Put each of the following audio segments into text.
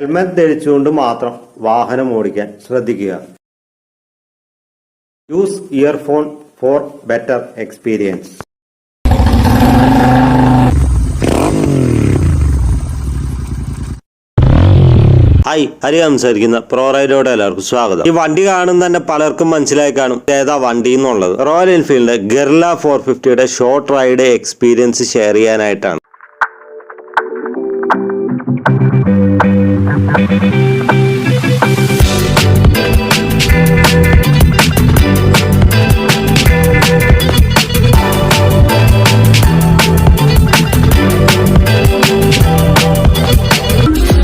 Helmet ധരിച്ചുകൊണ്ട് മാത്രം വാഹനം ഓടിക്കാൻ ശ്രദ്ധിക്കുക. Use earphone four better experience. Hi, Hari സംസാരിക്കുന്ന പ്രോ റൈഡോടെ എല്ലാവർക്കും സ്വാഗതം. ഈ വണ്ടി കാണുന്ന തന്നെ പലർക്കും മനസ്സിലായി കാണും ഏതാ വണ്ടി എന്നുള്ളത്. റോയൽ എൻഫീൽഡിന്റെ ഗെറില്ല 450യുടെ ഷോർട്ട് റൈഡ് എക്സ്പീരിയൻസ് ഷെയർ ചെയ്യാനായിട്ടാണ്.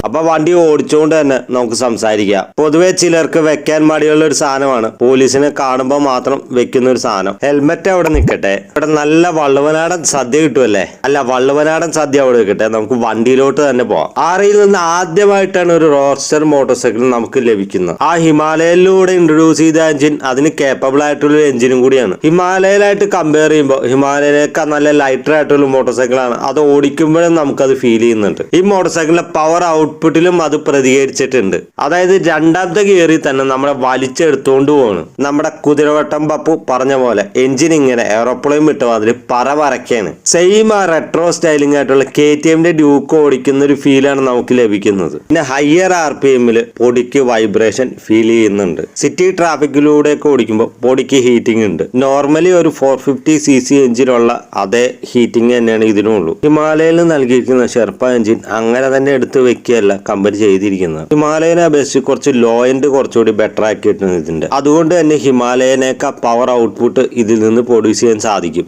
അപ്പൊ വണ്ടി ഓടിച്ചുകൊണ്ട് തന്നെ നമുക്ക് സംസാരിക്കാം. പൊതുവെ ചിലർക്ക് വെക്കാൻ മടിയുള്ള ഒരു സാധനമാണ് പോലീസിനെ കാണുമ്പോൾ മാത്രം വെക്കുന്ന ഒരു സാധനം. ഹെൽമെറ്റ് അവിടെ നിൽക്കട്ടെ, ഇവിടെ നല്ല വള്ളുവനാടൻ സദ്യ കിട്ടുമല്ലേ? അല്ല, വള്ളുവനാടൻ സദ്യ അവിടെ നിൽക്കട്ടെ, നമുക്ക് വണ്ടിയിലോട്ട് തന്നെ പോവാം. ആറിയിൽ നിന്ന് ആദ്യമായിട്ടാണ് ഒരു റോഡ്സ്റ്റർ മോട്ടോർ സൈക്കിൾ നമുക്ക് ലഭിക്കുന്നത്. ആ ഹിമാലയയിലൂടെ ഇൻട്രൊഡ്യൂസ് ചെയ്ത എഞ്ചിൻ അതിന് കേപ്പബിൾ ആയിട്ടുള്ള എഞ്ചിനും കൂടിയാണ്. ഹിമാലയയിലായിട്ട് കമ്പയർ ചെയ്യുമ്പോൾ ഹിമാലയനേക്കാൾ നല്ല ലൈറ്റർ ആയിട്ടുള്ള മോട്ടോർ സൈക്കിളാണ്. അത് ഓടിക്കുമ്പോഴും നമുക്കത് ഫീൽ ചെയ്യുന്നുണ്ട്. ഈ മോട്ടോർ സൈക്കിളിന്റെ പവർ ഔട്ട്പുട്ടിലും അത് പ്രതികരിച്ചിട്ടുണ്ട്. അതായത് രണ്ടാമത്തെ ഗിയറിൽ തന്നെ നമ്മളെ വലിച്ചെടുത്തോണ്ട് പോവാണ്. നമ്മുടെ കുതിരവട്ടം പപ്പു പറഞ്ഞ പോലെ എഞ്ചിൻ ഇങ്ങനെ എയറോപ്ലെയിൻ വിട്ട അതിൽ പറവരക്കാണ്. സെയിം ആ റെട്രോ സ്റ്റൈലിംഗ് ആയിട്ടുള്ള KTMന്റെ ഡ്യൂക്ക് ഓടിക്കുന്ന ഒരു ഫീലാണ് നമുക്ക് ലഭിക്കുന്നത്. പിന്നെ ഹയർ RPMല് പൊടിക്ക് വൈബ്രേഷൻ ഫീൽ ചെയ്യുന്നുണ്ട്. സിറ്റി ട്രാഫിക്കിലൂടെ ഒക്കെ ഓടിക്കുമ്പോൾ പൊടിക്ക് ഹീറ്റിംഗ് ഉണ്ട്. നോർമലി ഒരു 450cc എഞ്ചിനുള്ള അതേ ഹീറ്റിംഗ് തന്നെയാണ് ഇതിനുള്ളൂ. ഹിമാലയയിൽ നൽകിയിരിക്കുന്ന ഷെർപ്പ എഞ്ചിൻ അങ്ങനെ തന്നെ എടുത്ത് വെക്കുകയല്ല കമ്പനി ചെയ്തിരിക്കുന്നത്. ഹിമാലയനെ അപേക്ഷിച്ച് കുറച്ച് ലോ എൻഡ് കുറച്ചുകൂടി ബെറ്റർ ആക്കിയിട്ടുണ്ട് ഇതിന്റെ. അതുകൊണ്ട് തന്നെ ഹിമാലയനേക്കാൾ പവർ ഔട്ട്പുട്ട് ഇതിൽ നിന്ന് പ്രൊഡ്യൂസ് ചെയ്യാൻ സാധിക്കും.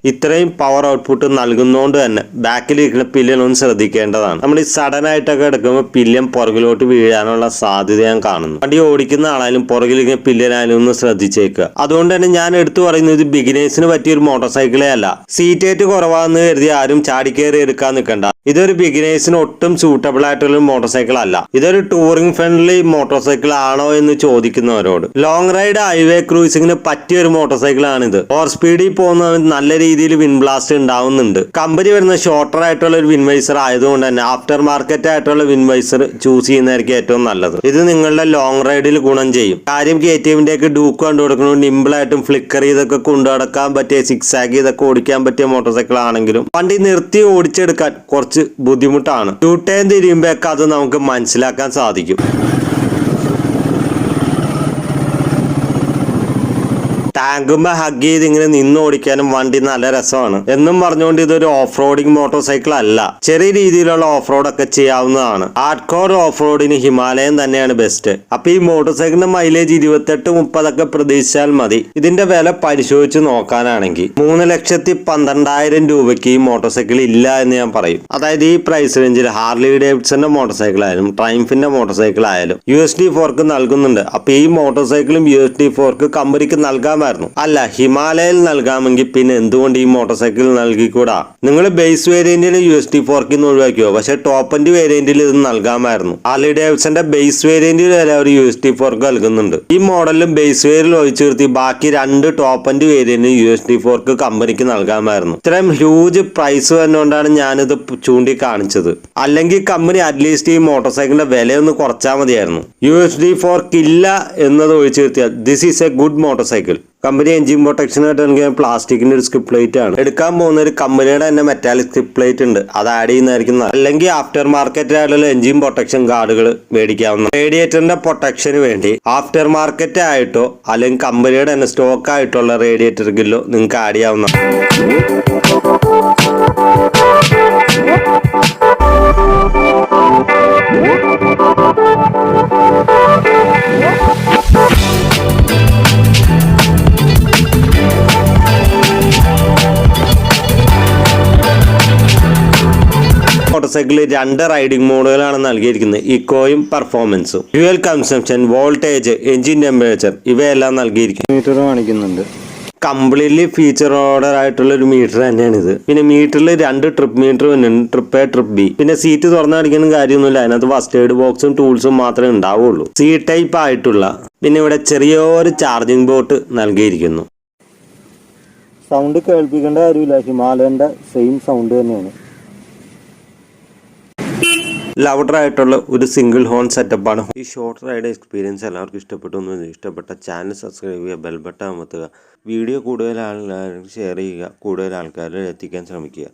ഇത്രയും പവർ ഔട്ട്പുട്ട് നൽകുന്നതുകൊണ്ട് തന്നെ ബാക്കിലിരിക്കുന്ന പില്യൻ ഒന്ന് ശ്രദ്ധിക്കേണ്ടതാണ്. നമ്മൾ ഈ സഡൻ ആയിട്ടൊക്കെ എടുക്കുമ്പോൾ പില്യൻ പുറകിലോട്ട് വീഴാനുള്ള സാധ്യത ഞാൻ കാണുന്നു. വണ്ടി ഓടിക്കുന്ന ആളായാലും പുറകിലിരിക്കുന്ന പില്യനായാലും ഒന്ന് ശ്രദ്ധിച്ചേക്കുക. അതുകൊണ്ട് തന്നെ ഞാൻ എടുത്തു പറയുന്നത് ഇത് ബിഗിനേഴ്സിന് പറ്റിയ ഒരു മോട്ടോർ സൈക്കിളേ അല്ല. സീറ്റ് ഹൈറ്റ് കുറവാന്ന് കരുതി ആരും ചാടിക്കേറി എടുക്കാൻ നിൽക്കണ്ട. ഇതൊരു ബിഗിനേഴ്സിന് ഒട്ടും സൂട്ടബിൾ ആയിട്ടുള്ള മോട്ടോർ സൈക്കിൾ അല്ല. ഇതൊരു ടൂറിംഗ് ഫ്രണ്ട്ലി മോട്ടോർ സൈക്കിൾ ആണോ എന്ന് ചോദിക്കുന്നവരോട്, ലോങ് റൈഡ് ഹൈവേ ക്രൂസിംഗിന് പറ്റിയ ഒരു മോട്ടോർ സൈക്കിൾ ആണിത്. 4 സ്പീഡിൽ പോകുന്ന നല്ല രീതിയിൽ വിൻ ബ്ലാസ്റ്റ് ഉണ്ടാവുന്നുണ്ട്. കമ്പനി വരുന്ന ഷോർട്ടർ ആയിട്ടുള്ള ഒരു വിൻവൈസർ ആയതുകൊണ്ട് തന്നെ ആഫ്റ്റർ മാർക്കറ്റ് ആയിട്ടുള്ള വിൻവൈസർ ചൂസ് ചെയ്യുന്നതായിരിക്കും ഏറ്റവും നല്ലത്. ഇത് നിങ്ങളുടെ ലോങ് റൈഡിൽ ഗുണം ചെയ്യും. കാര്യം KTMന്റെ ഒക്കെ ഡൂക്ക് കണ്ടു കൊടുക്കണം, നിമ്പിൾ ആയിട്ടും ഫ്ലിക്കർ ചെയ്തൊക്കെ കൊണ്ടുനടക്കാൻ പറ്റിയ, സിക്സ് ആക്ക് ചെയ്തൊക്കെ ഓടിക്കാൻ പറ്റിയ മോട്ടോർ സൈക്കിൾ ആണെങ്കിലും വണ്ടി നിർത്തി ഓടിച്ചെടുക്കാൻ കുറച്ച് ബുദ്ധിമുട്ടാണ്. ടേൺ തിരിയുമ്പോഴൊക്കെ അത് നമുക്ക് മനസ്സിലാക്കാൻ സാധിക്കും. ടാങ്കുമ്പോ ഹഗ് ചെയ്ത് ഇങ്ങനെ നിന്ന് ഓടിക്കാനും വണ്ടി നല്ല രസമാണ്. എന്നും പറഞ്ഞുകൊണ്ട് ഇതൊരു ഓഫ് റോഡിങ് മോട്ടോർ സൈക്കിൾ അല്ല. ചെറിയ രീതിയിലുള്ള ഓഫ് റോഡ് ഒക്കെ ചെയ്യാവുന്നതാണ്. ഹാർഡ് കോർ ഓഫ് റോഡിന് ഹിമാലയൻ തന്നെയാണ് ബെസ്റ്റ്. അപ്പൊ ഈ മോട്ടോർ സൈക്കിളിന്റെ മൈലേജ് 28-30 ഒക്കെ പ്രതീക്ഷിച്ചാൽ മതി. ഇതിന്റെ വില പരിശോധിച്ച് നോക്കാനാണെങ്കിൽ 3,12,000 രൂപയ്ക്ക് ഈ മോട്ടോർ സൈക്കിൾ ഇല്ല എന്ന് ഞാൻ പറയും. അതായത് ഈ പ്രൈസ് റേഞ്ചിൽ ഹാർലി ഡേവിഡ്സന്റെ മോട്ടോർ സൈക്കിൾ ആയാലും ട്രയംഫിന്റെ മോട്ടോർ സൈക്കിൾ ആയാലും USD ഫോർക്ക് നൽകുന്നുണ്ട്. അപ്പൊ ഈ മോട്ടോർ സൈക്കിളും USD ഫോർക്ക് കമ്പനിക്ക് നൽകാൻ അല്ല, ഹിമാലയയിൽ നൽകാമെങ്കിൽ പിന്നെ എന്തുകൊണ്ട് ഈ മോട്ടോർ സൈക്കിൾ നൽകിക്കൂടാ? നിങ്ങൾ ബേസ് വേരിയന്റിൽ USD ഫോർക്കിൽ നിന്ന് ഒഴിവാക്കിയോ, പക്ഷെ ടോപ്പ് എൻഡ് വേരിയന്റിൽ ഇത് നൽകാമായിരുന്നു. ഹാർലി ഡേവിഡ്സന്റെ ബേസ് വേരിയന്റിൽ വരെ ഒരു USD ഫോർക്ക് നൽകുന്നുണ്ട്. ഈ മോഡലിലും ബേസ് വേരിയന്റിൽ ഒഴിച്ചു നിർത്തി ബാക്കി 2 ടോപ്പ് എൻഡ് വേരിയന്റിൽ USD ഫോർക്ക് കമ്പനിക്ക് നൽകാമായിരുന്നു. ഇത്രയും ഹ്യൂജ് പ്രൈസ് വന്നുകൊണ്ടാണ് ഞാനിത് ചൂണ്ടിക്കാണിച്ചത്. അല്ലെങ്കിൽ കമ്പനി അറ്റ്ലീസ്റ്റ് ഈ മോട്ടോർ സൈക്കിളിന്റെ വിലയൊന്ന് കുറച്ചാൽ മതിയായിരുന്നു. USD ഫോർക്ക് ഇല്ല എന്നത് ഒഴിച്ചു നിർത്തിയാൽ this is A good motor cycle. Company engine protection ആയിട്ട് നൽകിയ പ്ലാസ്റ്റിക്കിന്റെ ഒരു സ്കിപ്പ് പ്ലേറ്റ് ആണ്. എടുക്കാൻ പോകുന്ന ഒരു കമ്പനിയുടെ തന്നെ മെറ്റാലിക് സ്കിപ്പ് പ്ലേറ്റ് ഉണ്ട്, അത് ആഡ് ചെയ്യുന്നതായിരിക്കും. അല്ലെങ്കിൽ ആഫ്റ്റർ മാർക്കറ്റ് ആയിട്ടുള്ള എഞ്ചിൻ പ്രൊട്ടക്ഷൻ കാർഡുകൾ മേടിക്കാവുന്ന. റേഡിയേറ്ററിന്റെ പ്രൊട്ടക്ഷന് വേണ്ടി ആഫ്റ്റർ മാർക്കറ്റ് ആയിട്ടോ അല്ലെങ്കിൽ കമ്പനിയുടെ തന്നെ സ്റ്റോക്ക് ആയിട്ടുള്ള റേഡിയേറ്റർ ഗില്ലോ നിങ്ങൾക്ക് ആഡ് ചെയ്യാവുന്ന. മോട്ടോർ സൈക്കിളിൽ 2 റൈഡിംഗ് മോഡുകളാണ് നൽകിയിരിക്കുന്നത്, ഇക്കോയും പെർഫോമൻസും. Fuel consumption, voltage, engine temperature ഇവയെല്ലാം നൽകിയിരിക്കുന്നു. മീറ്റർ കാണിക്കുന്നുണ്ട്. കംപ്ലീറ്റ്ലി ഫീച്ചർ ഓർഡർ ആയിട്ടുള്ള ഒരു മീറ്റർ തന്നെയാണ് ഇത്. പിന്നെ മീറ്ററിൽ 2 ട്രിപ്പ് മീറ്റർ വരുന്നുണ്ട്, ട്രിപ്പ് എ ട്രിപ്പ് ബി. പിന്നെ സീറ്റ് തുറന്നു കാണിക്കുന്ന കാര്യമൊന്നുമില്ല, അതിനകത്ത് ഫസ്റ്റ് എയ്ഡ് ബോക്സും ടൂൾസും മാത്രമേ ഉണ്ടാവുള്ളൂ. സി ടൈപ്പ് ആയിട്ടുള്ള. പിന്നെ ഇവിടെ ചെറിയൊരു ചാർജിംഗ് പോർട്ട് നൽകിയിരിക്കുന്നു. സൗണ്ട് കേൾപ്പിക്കേണ്ട കാര്യമില്ല, ഹിമാലയന്റെ സെയിം സൗണ്ട് തന്നെയാണ്. ലൗഡർ ആയിട്ടുള്ള ഒരു സിംഗിൾ ഹോൺ സെറ്റപ്പാണ്. ഈ ഷോർട്ട് റൈഡ് എക്സ്പീരിയൻസ് എല്ലാവർക്കും ഇഷ്ടപ്പെട്ടു എന്ന് ഇഷ്ടപ്പെട്ട ചാനൽ സബ്സ്ക്രൈബ് ചെയ്യുക, ബെൽ ബട്ടൺ അമർത്തുക, വീഡിയോ കൂടുതൽ ആൾക്കാർക്ക് ഷെയർ ചെയ്യുക, കൂടുതൽ ആൾക്കാരിൽ എത്തിക്കാൻ ശ്രമിക്കുക.